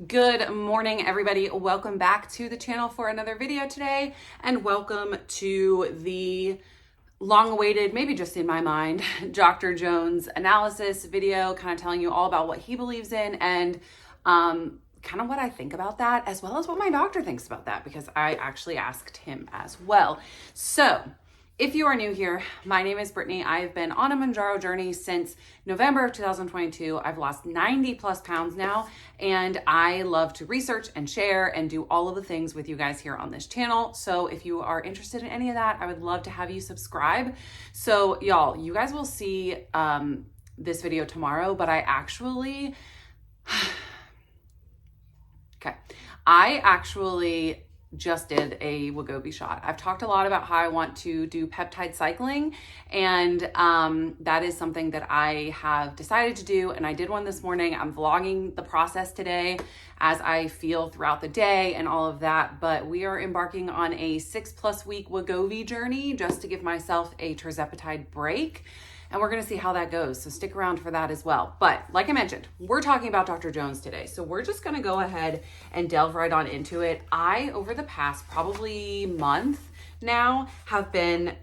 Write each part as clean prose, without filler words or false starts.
Good morning, everybody. Welcome back to the channel for another video today, and welcome to the long-awaited, maybe just in my mind, Dr. Jones analysis video, kind of telling you all about what he believes in and kind of what I think about that, as well as what my doctor thinks about that, because I actually asked him as well. So if you are new here, my name is Brittany. I've been on a Mounjaro journey since November of 2022. I've lost 90 plus pounds now, and I love to research and share and do all of the things with you guys here on this channel. So if you are interested in any of that, I would love to have you subscribe. So y'all, you guys will see this video tomorrow, but I actually just did a Wegovy shot. I've talked a lot about how I want to do peptide cycling, and that is something that I have decided to do, and I did one this morning. I'm vlogging the process today as I feel throughout the day and all of that, but we are embarking on a 6+ week Wegovy journey just to give myself a tirzepatide break. And we're gonna see how that goes. So stick around for that as well. But like I mentioned, we're talking about Dr. Jones today. So we're just gonna go ahead and delve right on into it. I, over the past probably month now, have been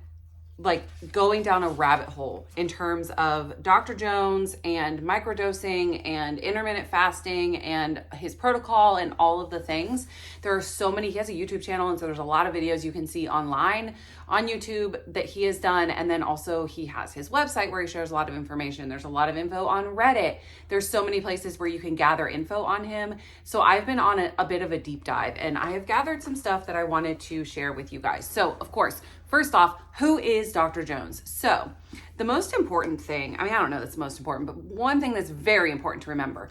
like going down a rabbit hole in terms of Dr. Jones and microdosing and intermittent fasting and his protocol and all of the things. There are so many, he has a YouTube channel, and so there's a lot of videos you can see online on YouTube that he has done. And then also he has his website where he shares a lot of information. There's a lot of info on Reddit. There's so many places where you can gather info on him. So I've been on a bit of a deep dive, and I have gathered some stuff that I wanted to share with you guys. So of course, first off, who is Dr. Jones? So the most important thing, I don't know that's the most important, but one thing that's very important to remember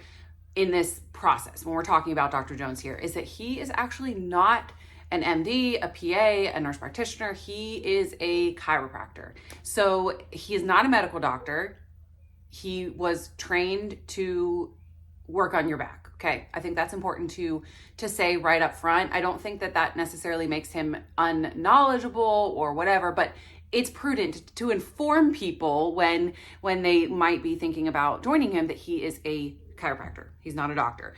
in this process when we're talking about Dr. Jones here is that he is actually not an MD, a PA, a nurse practitioner. He is a chiropractor. So he is not a medical doctor. He was trained to work on your back. Okay, I think that's important to say right up front. I don't think that necessarily makes him unknowledgeable or whatever, but it's prudent to inform people when they might be thinking about joining him that he is a chiropractor. He's not a doctor.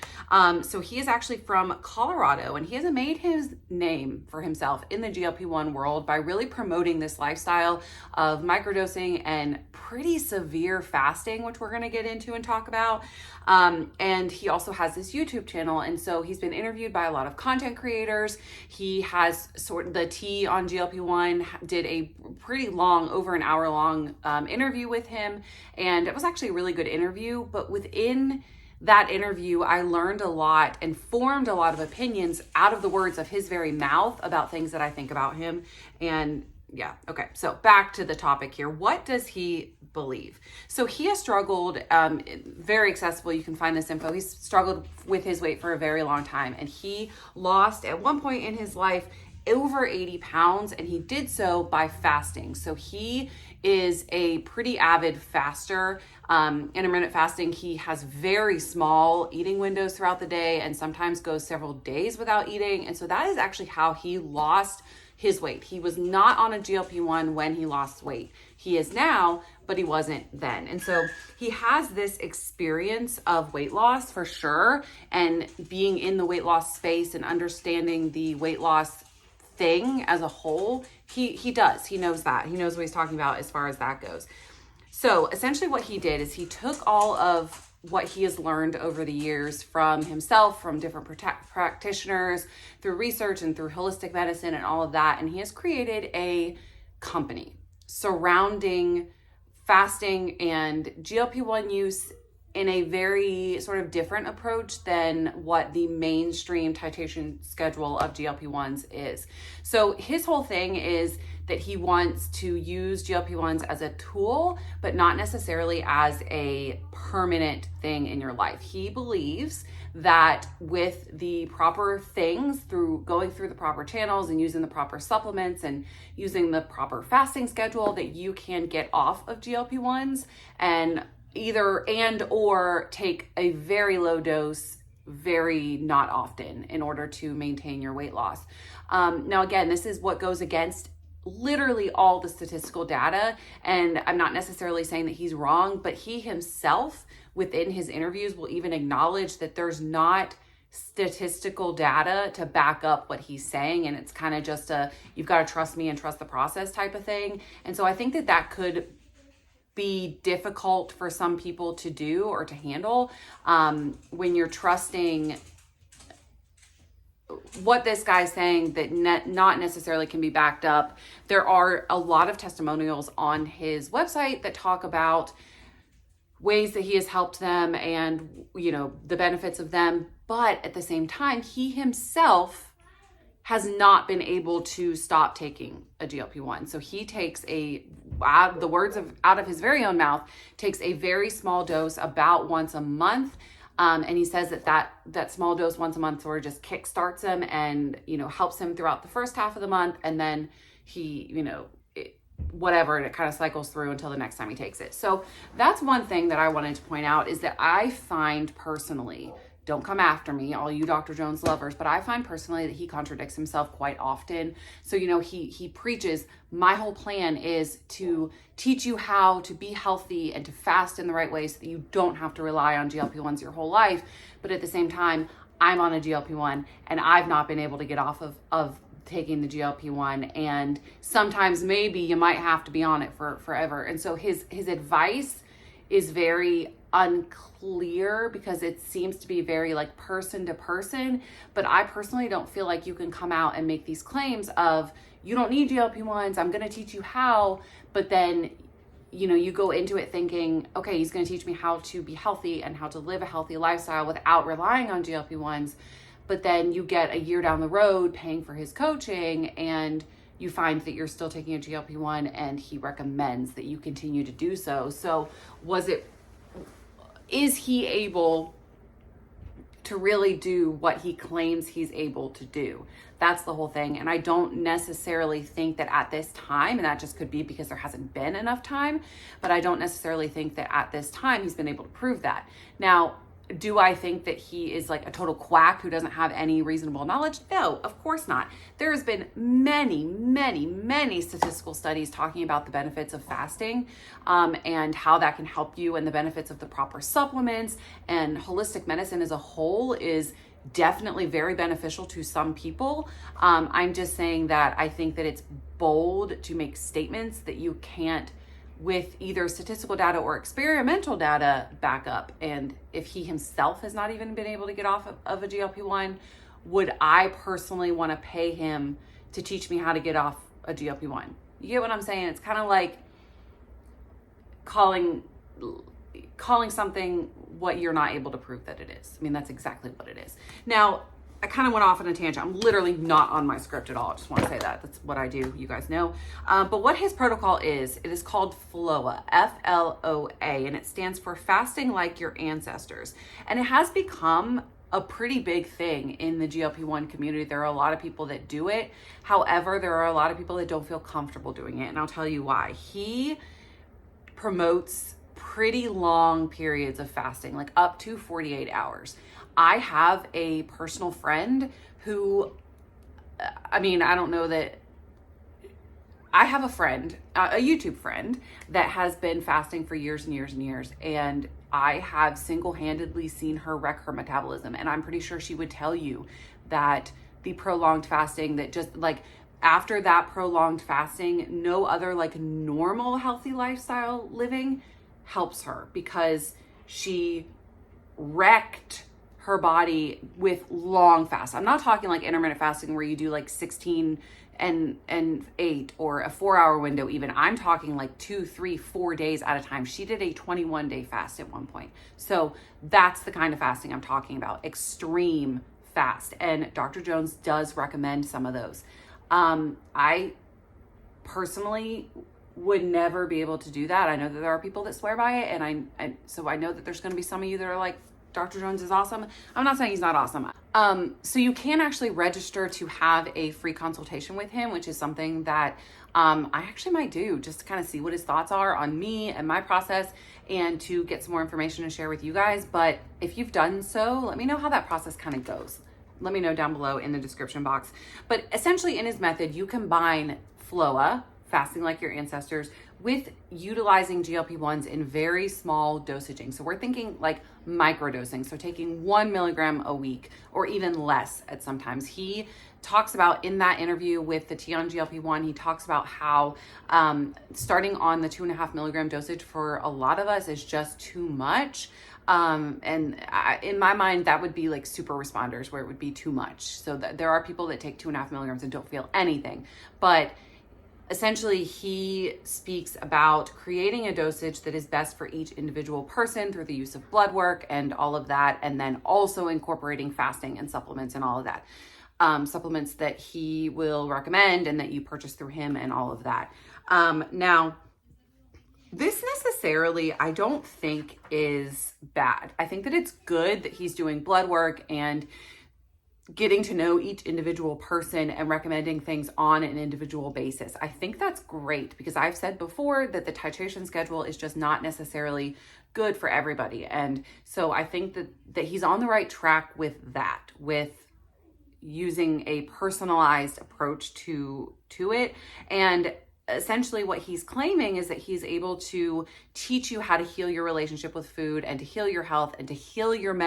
So he is actually from Colorado, and he has made his name for himself in the GLP1 world by really promoting this lifestyle of microdosing and pretty severe fasting, which we're going to get into and talk about. And he also has this YouTube channel, and so he's been interviewed by a lot of content creators. He has sort of the T on GLP1, did a pretty long, over an hour long interview with him, and it was actually a really good interview. But within that interview, I learned a lot and formed a lot of opinions out of the words of his very mouth about things that I think about him. And yeah, okay, so back to the topic here. What does he believe? So he has struggled, very accessible, you can find this info. He's struggled with his weight for a very long time, and he lost at one point in his life over 80 pounds, and he did so by fasting. So he is a pretty avid faster. Intermittent fasting, he has very small eating windows throughout the day and sometimes goes several days without eating. And so that is actually how he lost his weight. He was not on a GLP-1 when he lost weight. He is now, but he wasn't then. And so he has this experience of weight loss for sure, and being in the weight loss space and understanding the weight loss thing as a whole, he does. He knows that. He knows what he's talking about as far as that goes. So essentially what he did is he took all of what he has learned over the years from himself, from different practitioners, through research and through holistic medicine and all of that, and he has created a company surrounding fasting and GLP-1 use in a very sort of different approach than what the mainstream titration schedule of GLP-1s is. So his whole thing is that he wants to use GLP-1s as a tool, but not necessarily as a permanent thing in your life. He believes that with the proper things, through going through the proper channels and using the proper supplements and using the proper fasting schedule, that you can get off of GLP-1s and or take a very low dose very not often in order to maintain your weight loss. Now, again, this is what goes against literally all the statistical data, and I'm not necessarily saying that he's wrong, but he himself within his interviews will even acknowledge that there's not statistical data to back up what he's saying. And it's kind of just you've got to trust me and trust the process type of thing. And so I think that could be difficult for some people to do or to handle when you're trusting what this guy's saying that not necessarily can be backed up. There are a lot of testimonials on his website that talk about ways that he has helped them and, the benefits of them. But at the same time, he himself has not been able to stop taking a GLP-1. So he takes the words out of his very own mouth, takes a very small dose about once a month. And he says that small dose once a month sort of just kickstarts him and, helps him throughout the first half of the month. And then he, it kind of cycles through until the next time he takes it. So that's one thing that I wanted to point out, is that I find personally, don't come after me, all you Dr. Jones lovers, but I find personally that he contradicts himself quite often. So, he preaches, my whole plan is to teach you how to be healthy and to fast in the right way so that you don't have to rely on GLP-1s your whole life. But at the same time, I'm on a GLP-1 and I've not been able to get off of taking the GLP-1. And sometimes maybe you might have to be on it for forever. And so his advice is very unclear because it seems to be very like person to person. But I personally don't feel like you can come out and make these claims of, you don't need GLP-1s, I'm going to teach you how. But then, you go into it thinking, okay, he's going to teach me how to be healthy and how to live a healthy lifestyle without relying on GLP-1s. But then you get a year down the road paying for his coaching and you find that you're still taking a GLP-1 and he recommends that you continue to do so. So is he able to really do what he claims he's able to do? That's the whole thing. And I don't necessarily think that at this time, and that just could be because there hasn't been enough time, but I don't necessarily think that at this time he's been able to prove that. Now, do I think that he is like a total quack who doesn't have any reasonable knowledge? No, of course not. There's been many, many, many statistical studies talking about the benefits of fasting and how that can help you, and the benefits of the proper supplements, and holistic medicine as a whole is definitely very beneficial to some people. I'm just saying that I think that it's bold to make statements that you can't, with either statistical data or experimental data, back up. And if he himself has not even been able to get off of a GLP-1, would I personally want to pay him to teach me how to get off a GLP-1? You get what I'm saying? It's kind of like calling something what you're not able to prove that it is. I mean, that's exactly what it is. Now, I kind of went off on a tangent. I'm literally not on my script at all. I just want to say that. That's what I do. You guys know. But what his protocol is, it is called FLOA, F-L-O-A, and it stands for Fasting Like Your Ancestors. And it has become a pretty big thing in the GLP-1 community. There are a lot of people that do it. However, there are a lot of people that don't feel comfortable doing it. And I'll tell you why. He promotes pretty long periods of fasting, like up to 48 hours. I have a personal friend who, I don't know that, I have a friend, a YouTube friend that has been fasting for years and years and years. And I have single-handedly seen her wreck her metabolism. And I'm pretty sure she would tell you that the prolonged fasting, that just like after that prolonged fasting, no other like normal healthy lifestyle living helps her, because she wrecked her body with long fasts. I'm not talking like intermittent fasting where you do like 16 and 8 or a 4-hour window even. I'm talking like 2, 3, 4 days at a time. She did a 21-day fast at one point. So that's the kind of fasting I'm talking about, extreme fast. And Dr. Jones does recommend some of those. I personally would never be able to do that. I know that there are people that swear by it, and so I know that there's going to be some of you that are like, Dr. Jones is awesome. I'm not saying he's not awesome. So you can actually register to have a free consultation with him, which is something that I actually might do, just to kind of see what his thoughts are on me and my process, and to get some more information to share with you guys. But if you've done so, let me know how that process kind of goes. Let me know down below in the description box. But essentially in his method, you combine FLOA, fasting like your ancestors, with utilizing GLP-1s in very small dosaging. So we're thinking like microdosing, so taking 1 milligram a week or even less at sometimes. He talks about in that interview with the Tea on GLP-1, he talks about how starting on the 2.5 milligram dosage for a lot of us is just too much. In my mind, that would be like super responders where it would be too much. So there are people that take 2.5 milligrams and don't feel anything, but essentially, he speaks about creating a dosage that is best for each individual person through the use of blood work and all of that, and then also incorporating fasting and supplements and all of that. Supplements that he will recommend and that you purchase through him and all of that. Now, this necessarily, I don't think is bad. I think that it's good that he's doing blood work and getting to know each individual person and recommending things on an individual basis. I think that's great because I've said before that the titration schedule is just not necessarily good for everybody. And so I think that he's on the right track with that, with using a personalized approach to it. And essentially what he's claiming is that he's able to teach you how to heal your relationship with food and to heal your health and to heal your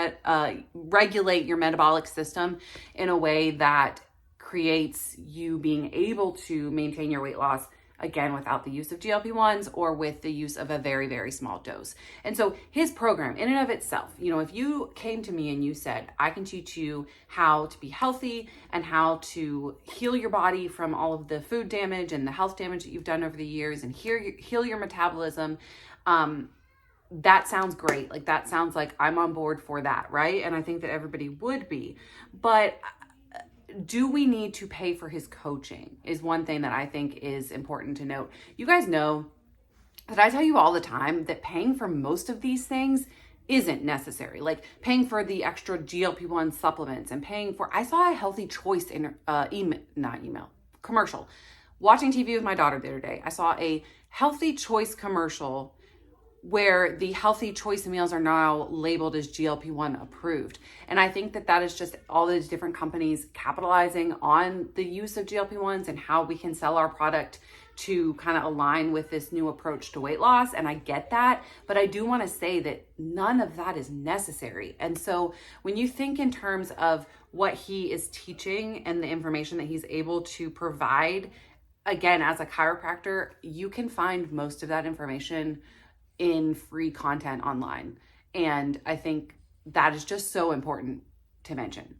regulate your metabolic system in a way that creates you being able to maintain your weight loss, again, without the use of GLP-1s or with the use of a very, very small dose. And so his program in and of itself, if you came to me and you said, I can teach you how to be healthy and how to heal your body from all of the food damage and the health damage that you've done over the years and heal your metabolism, that sounds great. Like that sounds like I'm on board for that, right? And I think that everybody would be. But do we need to pay for his coaching is one thing that I think is important to note. You guys know that I tell you all the time that paying for most of these things isn't necessary. Like paying for the extra GLP-1 supplements and paying for, I saw a Healthy Choice in commercial. Watching TV with my daughter the other day, I saw a Healthy Choice commercial where the Healthy Choice meals are now labeled as GLP-1 approved. And I think that is just all these different companies capitalizing on the use of GLP-1s and how we can sell our product to kind of align with this new approach to weight loss. And I get that, but I do want to say that none of that is necessary. And so when you think in terms of what he is teaching and the information that he's able to provide, again, as a chiropractor, you can find most of that information in free content online. And I think that is just so important to mention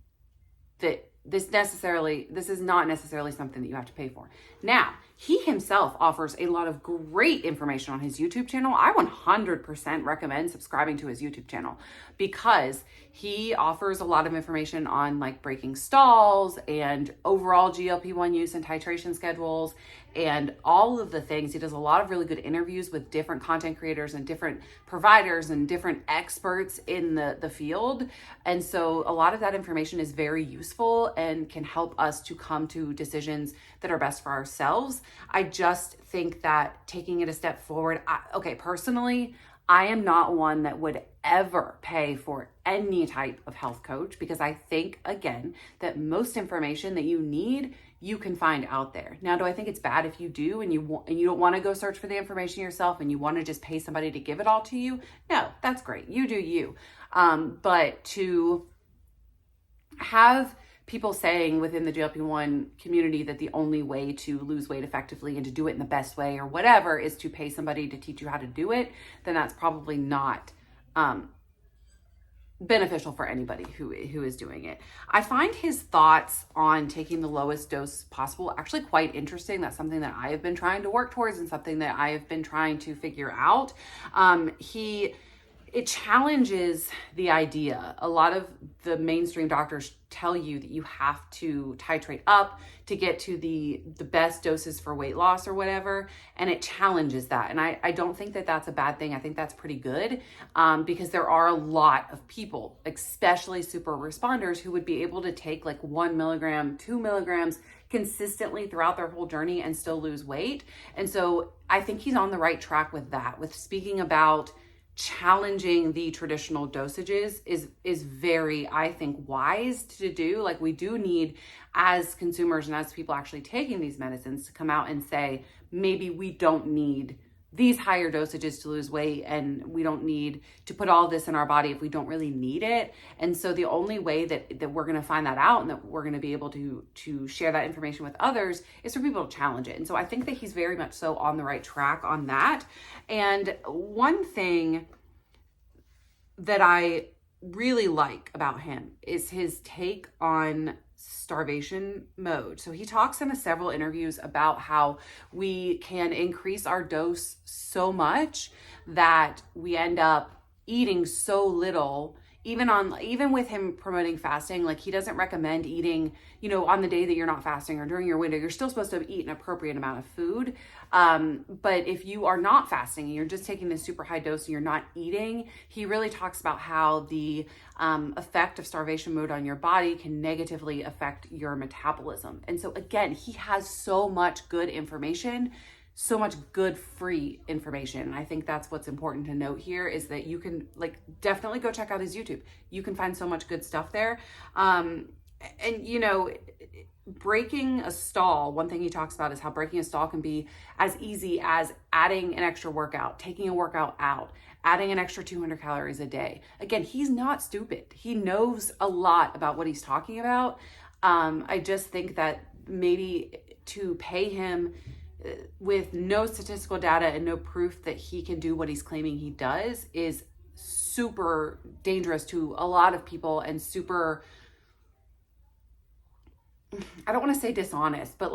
that this is not necessarily something that you have to pay for. Now, he himself offers a lot of great information on his YouTube channel. I 100% recommend subscribing to his YouTube channel because he offers a lot of information on like breaking stalls and overall GLP-1 use and titration schedules and all of the things. He does a lot of really good interviews with different content creators and different providers and different experts in the field. And so a lot of that information is very useful and can help us to come to decisions that are best for ourselves. I just think that taking it a step forward, personally, I am not one that would ever pay for any type of health coach because I think, again, that most information that you need, you can find out there. Now, do I think it's bad if you do and you don't want to go search for the information yourself and you want to just pay somebody to give it all to you? No, that's great. You do you. But to have people saying within the GLP-1 community that the only way to lose weight effectively and to do it in the best way or whatever is to pay somebody to teach you how to do it, then that's probably not beneficial for anybody who is doing it. I find his thoughts on taking the lowest dose possible actually quite interesting. That's something that I have been trying to work towards and something that I have been trying to figure out. It challenges the idea. A lot of the mainstream doctors tell you that you have to titrate up to get to the best doses for weight loss or whatever, and it challenges that. And I don't think that that's a bad thing. I think that's pretty good because there are a lot of people, especially super responders, who would be able to take like 1 milligram, 2 milligrams consistently throughout their whole journey and still lose weight. And so I think he's on the right track with that, with speaking about challenging the traditional dosages is very, I think, wise to do. Like, we do need, as consumers and as people actually taking these medicines, to come out and say, maybe we don't need these higher dosages to lose weight, and we don't need to put all this in our body if we don't really need it. And so the only way that we're going to find that out and that we're going to be able to share that information with others is for people to challenge it. And so I think that he's very much so on the right track on that. And one thing that I really like about him is his take on starvation mode. So he talks in several interviews about how we can increase our dose so much that we end up eating so little. Even with him promoting fasting, like, he doesn't recommend eating, on the day that you're not fasting or during your window. You're still supposed to eat an appropriate amount of food. But if you are not fasting and you're just taking this super high dose and you're not eating, he really talks about how the effect of starvation mode on your body can negatively affect your metabolism. And so again, he has so much good information, so much good free information. And I think that's what's important to note here, is that you can definitely go check out his YouTube. You can find so much good stuff there. Breaking a stall, one thing he talks about is how breaking a stall can be as easy as adding an extra workout, taking a workout out, adding an extra 200 calories a day. Again, he's not stupid. He knows a lot about what he's talking about. I just think that maybe to pay him with no statistical data and no proof that he can do what he's claiming he does is super dangerous to a lot of people, and super, I don't want to say dishonest, but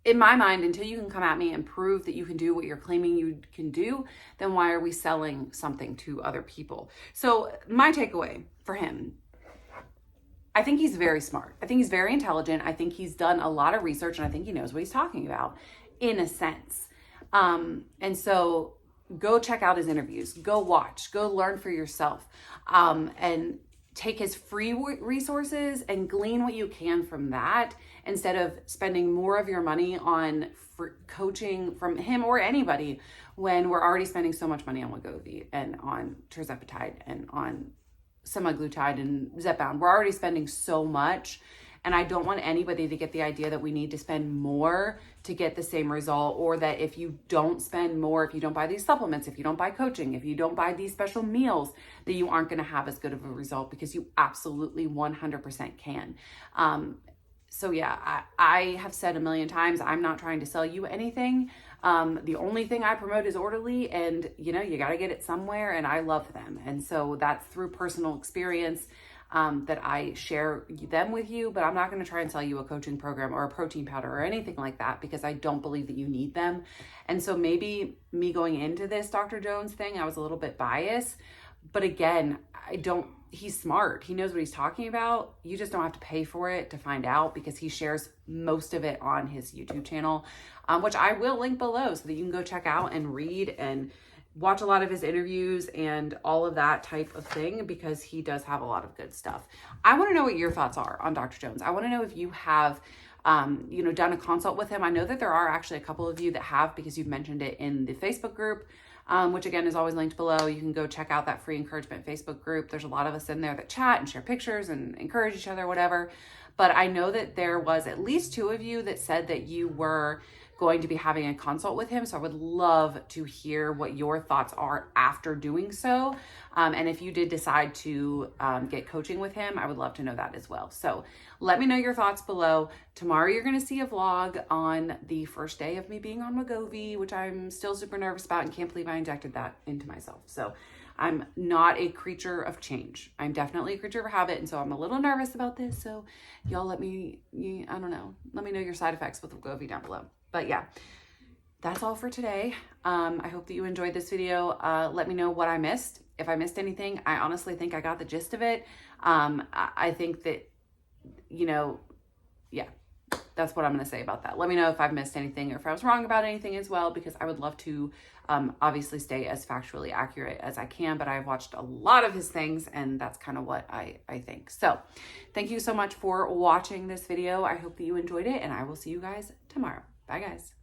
in my mind, until you can come at me and prove that you can do what you're claiming you can do, then why are we selling something to other people? So my takeaway for him, I think he's very smart. I think he's very intelligent. I think he's done a lot of research, and I think he knows what he's talking about, in a sense. And so go check out his interviews, go watch, go learn for yourself, and take his free resources and glean what you can from that, instead of spending more of your money on coaching from him or anybody, when we're already spending so much money on Wegovy and on tirzepatide and on semaglutide and Zepbound. We're already spending so much. And I don't want anybody to get the idea that we need to spend more to get the same result, or that if you don't spend more, if you don't buy these supplements, if you don't buy coaching, if you don't buy these special meals, that you aren't going to have as good of a result, because you absolutely 100% can. So yeah, I have said a million times, I'm not trying to sell you anything. The only thing I promote is Orderly, and you got to get it somewhere, and I love them. And so that's through personal experience that I share them with you, but I'm not going to try and sell you a coaching program or a protein powder or anything like that, because I don't believe that you need them. And so maybe me going into this Dr. Jones thing, I was a little bit biased, but again, he's smart. He knows what he's talking about. You just don't have to pay for it to find out, because he shares most of it on his YouTube channel, which I will link below so that you can go check out and read and watch a lot of his interviews and all of that type of thing, because he does have a lot of good stuff. I want to know what your thoughts are on Dr. Jones. I want to know if you have, done a consult with him. I know that there are actually a couple of you that have, because you've mentioned it in the Facebook group, which again is always linked below. You can go check out that free encouragement Facebook group. There's a lot of us in there that chat and share pictures and encourage each other, whatever. But I know that there was at least 2 of you that said that you were going to be having a consult with him. So I would love to hear what your thoughts are after doing so. And if you did decide to get coaching with him, I would love to know that as well. So let me know your thoughts below. Tomorrow, you're going to see a vlog on the first day of me being on Wegovy, which I'm still super nervous about and can't believe I injected that into myself. So I'm not a creature of change. I'm definitely a creature of habit. And so I'm a little nervous about this. So y'all let me know your side effects with Wegovy down below. But yeah, that's all for today. I hope that you enjoyed this video. Let me know what I missed. If I missed anything, I honestly think I got the gist of it. I think that, yeah, that's what I'm going to say about that. Let me know if I've missed anything or if I was wrong about anything as well, because I would love to obviously stay as factually accurate as I can, but I've watched a lot of his things and that's kind of what I think. So thank you so much for watching this video. I hope that you enjoyed it, and I will see you guys tomorrow. Bye guys.